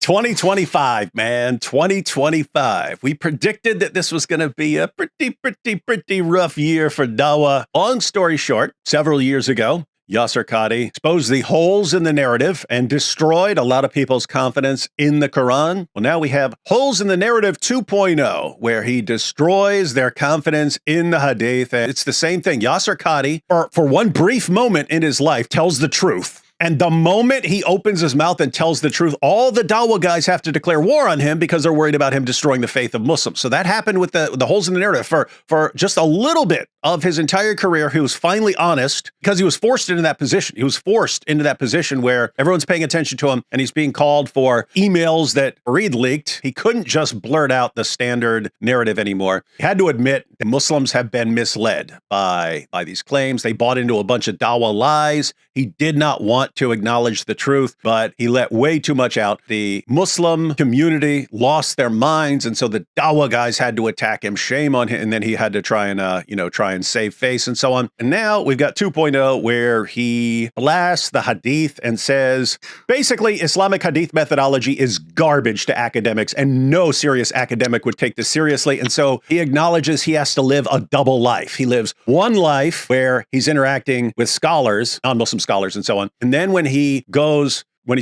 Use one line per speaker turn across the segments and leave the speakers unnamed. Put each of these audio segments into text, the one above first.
2025, man, 2025. We predicted that this was going to be a pretty rough year for Dawah. Long story short, several years ago, Yaser Kadi exposed the holes in the narrative and destroyed a lot of people's confidence in the Quran. Well, now we have Holes in the Narrative 2.0, where he destroys their confidence in the Hadith. And it's the same thing. Yaser Kadi, for one brief moment in his life, tells the truth. And the moment he opens his mouth and tells the truth, all the Dawah guys have to declare war on him because they're worried about him destroying the faith of Muslims. So that happened with the Holes in the Narrative for just a little bit of his entire career. He was finally honest because he was forced into that position. He was forced into that position where everyone's paying attention to him and he's being called for emails that Fareed leaked. He couldn't just blurt out the standard narrative anymore. He had to admit that Muslims have been misled by these claims. They bought into a bunch of Dawah lies. He did not want to acknowledge the truth, but he let way too much out. The Muslim community lost their minds, and so the Dawah guys had to attack him. Shame on him, and then he had to try and save face and so on. And now we've got 2.0, where he blasts the Hadith and says, basically, Islamic Hadith methodology is garbage to academics, and no serious academic would take this seriously. And so he acknowledges he has to live a double life. He lives one life where he's interacting with scholars, non-Muslim scholars and so on. And then when he's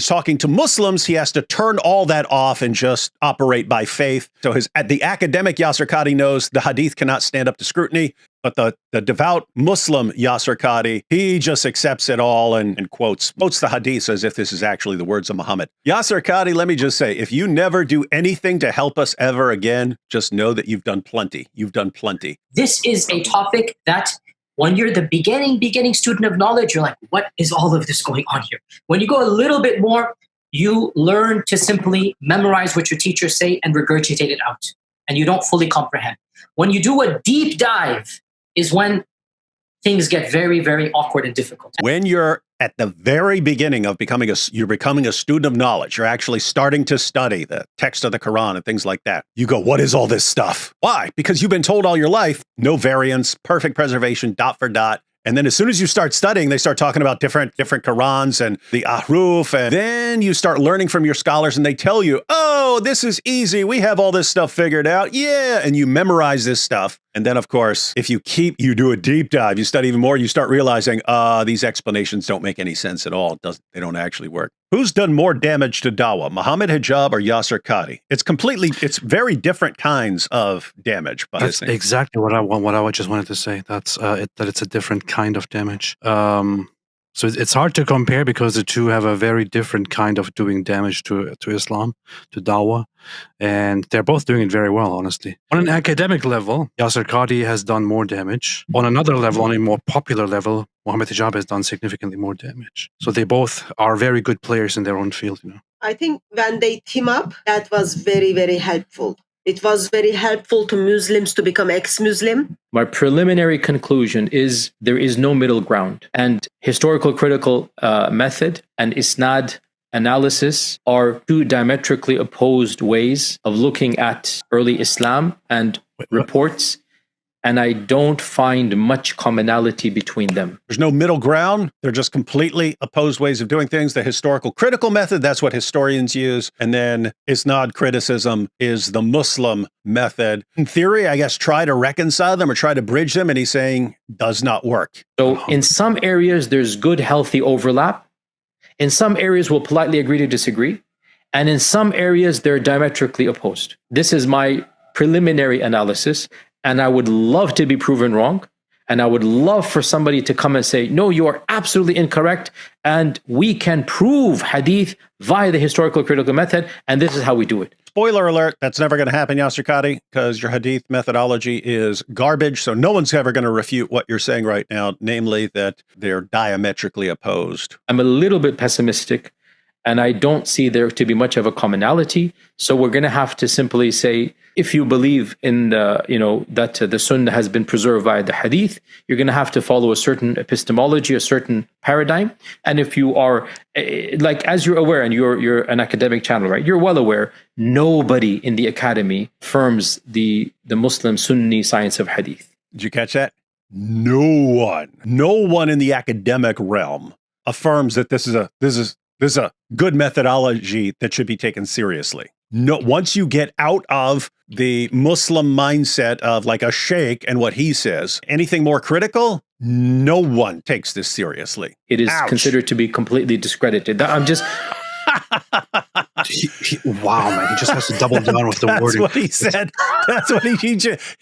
talking to Muslims, he has to turn all that off and just operate by faith. So the academic Yaser Kadi knows the Hadith cannot stand up to scrutiny, but the devout Muslim Yaser Kadi, he just accepts it all and quotes the Hadith as if this is actually the words of Muhammad. Yaser Kadi, let me just say, if you never do anything to help us ever again, just know that you've done plenty. You've done plenty.
This is a topic that when you're the beginning student of knowledge, you're like, what is all of this going on here? When you go a little bit more, you learn to simply memorize what your teachers say and regurgitate it out. And you don't fully comprehend. When you do a deep dive is when things get very, very awkward and difficult.
When you're at the very beginning of becoming a student of knowledge, you're actually starting to study the text of the Quran and things like that. You go, what is all this stuff? Why? Because you've been told all your life, no variance, perfect preservation, dot for dot. And then as soon as you start studying, they start talking about different Qurans and the ahruf. And then you start learning from your scholars and they tell you, oh, this is easy. We have all this stuff figured out. Yeah. And you memorize this stuff. And then, of course, if you do a deep dive, you study even more, you start realizing, these explanations don't make any sense at all. They don't actually work. Who's done more damage to Dawah, Muhammad Hijab or Yaser Kadi? It's very different kinds of damage.
That's exactly what I just wanted to say. That it's a different kind of damage. So it's hard to compare because the two have a very different kind of doing damage to Islam, to Dawah, and they're both doing it very well, honestly. On an academic level, Yaser Kadi has done more damage. On another level, on a more popular level, Muhammad Hijab has done significantly more damage. So they both are very good players in their own field,
I think when they team up, that was very, very helpful. It was very helpful to Muslims to become ex-Muslim.
My preliminary conclusion is there is no middle ground. And historical critical method and isnad analysis are two diametrically opposed ways of looking at early Islam and reports. And I don't find much commonality between them.
There's no middle ground. They're just completely opposed ways of doing things. The historical critical method, that's what historians use. And then isnad criticism is the Muslim method. In theory, I guess, try to reconcile them or try to bridge them. And he's saying does not work.
So in some areas, there's good, healthy overlap. In some areas, we'll politely agree to disagree. And in some areas, they're diametrically opposed. This is my preliminary analysis. And I would love to be proven wrong. And I would love for somebody to come and say, no, you are absolutely incorrect. And we can prove hadith via the historical critical method. And this is how we do it.
Spoiler alert, that's never going to happen, Yaser Kadi, because your hadith methodology is garbage. So no one's ever going to refute what you're saying right now, namely that they're diametrically opposed.
I'm a little bit pessimistic. And I don't see there to be much of a commonality. So we're going to have to simply say, if you believe in that the Sunnah has been preserved by the Hadith, you're going to have to follow a certain epistemology, a certain paradigm. And if you are, as you're aware, and you're an academic channel, right? You're well aware, nobody in the academy affirms the Muslim Sunni science of Hadith.
Did you catch that? No one in the academic realm affirms that this is This is a good methodology that should be taken seriously. No, once you get out of the Muslim mindset of like a sheikh and what he says, anything more critical, no one takes this seriously.
It is
Ouch.
considered to be completely discredited. I'm just
Wow, man, he just has to double down with the
That's
wording.
what he said. That's what he just.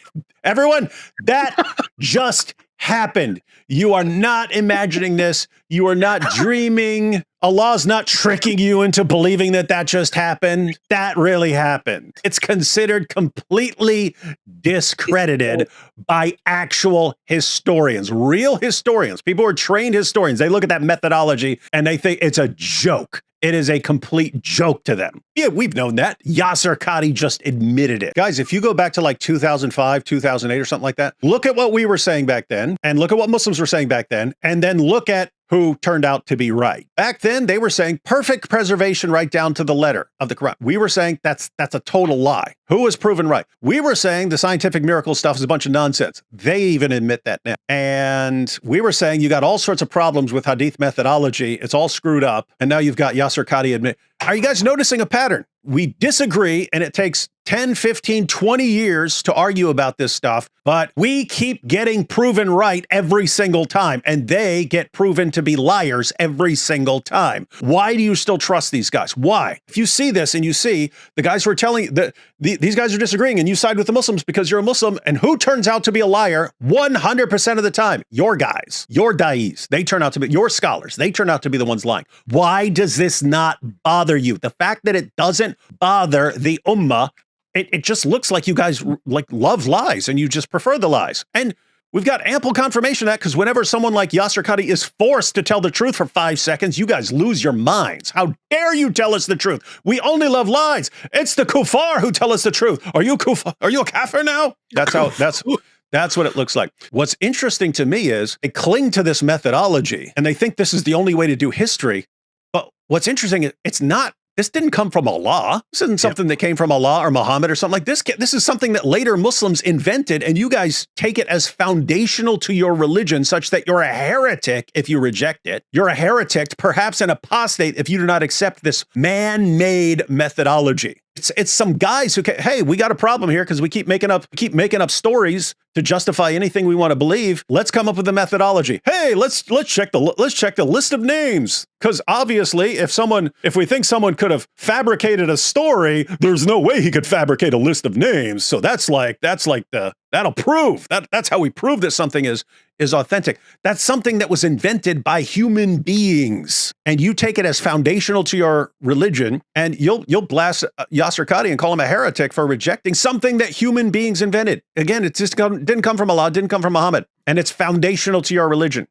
Everyone, that just happened. You are not imagining this. You are not dreaming. Allah's not tricking you into believing that that just happened. That really happened. It's considered completely discredited by actual historians, real historians, people who are trained historians. They look at that methodology and they think it's a joke. It is a complete joke to them. Yeah, we've known that. Yaser Kadi just admitted it. Guys, if you go back to like 2005, 2008 or something like that, look at what we were saying back then and look at what Muslims were saying back then, and then look at who turned out to be right. Back then, they were saying perfect preservation right down to the letter of the Quran. We were saying that's a total lie. Who was proven right? We were saying the scientific miracle stuff is a bunch of nonsense. They even admit that now. And we were saying you got all sorts of problems with Hadith methodology. It's all screwed up. And now you've got Yaser Kadi admit. Are you guys noticing a pattern? We disagree, and it takes 10, 15, 20 years to argue about this stuff, but we keep getting proven right every single time, and they get proven to be liars every single time. Why do you still trust these guys? Why? If you see this and you see the guys who are telling these guys are disagreeing and you side with the Muslims because you're a Muslim, and who turns out to be a liar 100% of the time? Your guys, your da'is, they turn out to be your scholars. They turn out to be the ones lying. Why does this not bother you? The fact that it doesn't bother the ummah, it just looks like you guys like love lies and you just prefer the lies. And we've got ample confirmation of that, because whenever someone like Yaser Kadi is forced to tell the truth for 5 seconds, you guys lose your minds. How dare you tell us the truth? We only love lies. It's the kuffar who tell us the truth. Are you kuffar? Are you a kafir now? That's what it looks like. What's interesting to me is they cling to this methodology and they think this is the only way to do history. But what's interesting is it's not. This didn't come from Allah. This isn't something that came from Allah or Muhammad or something like this. This is something that later Muslims invented, and you guys take it as foundational to your religion, such that you're a heretic if you reject it. You're a heretic, perhaps an apostate, if you do not accept this man-made methodology. It's some guys who hey, we got a problem here because we keep making up stories to justify anything we want to believe. Let's come up with a methodology. Hey, let's check the list of names, because obviously if we think someone could have fabricated a story, there's no way he could fabricate a list of names. So that'll prove that's how we prove that something is authentic. That's something that was invented by human beings, and you take it as foundational to your religion, and you'll blast Yaser Kadi and call him a heretic for rejecting something that human beings invented. Again, it just didn't come from Allah, didn't come from Muhammad, and it's foundational to your religion.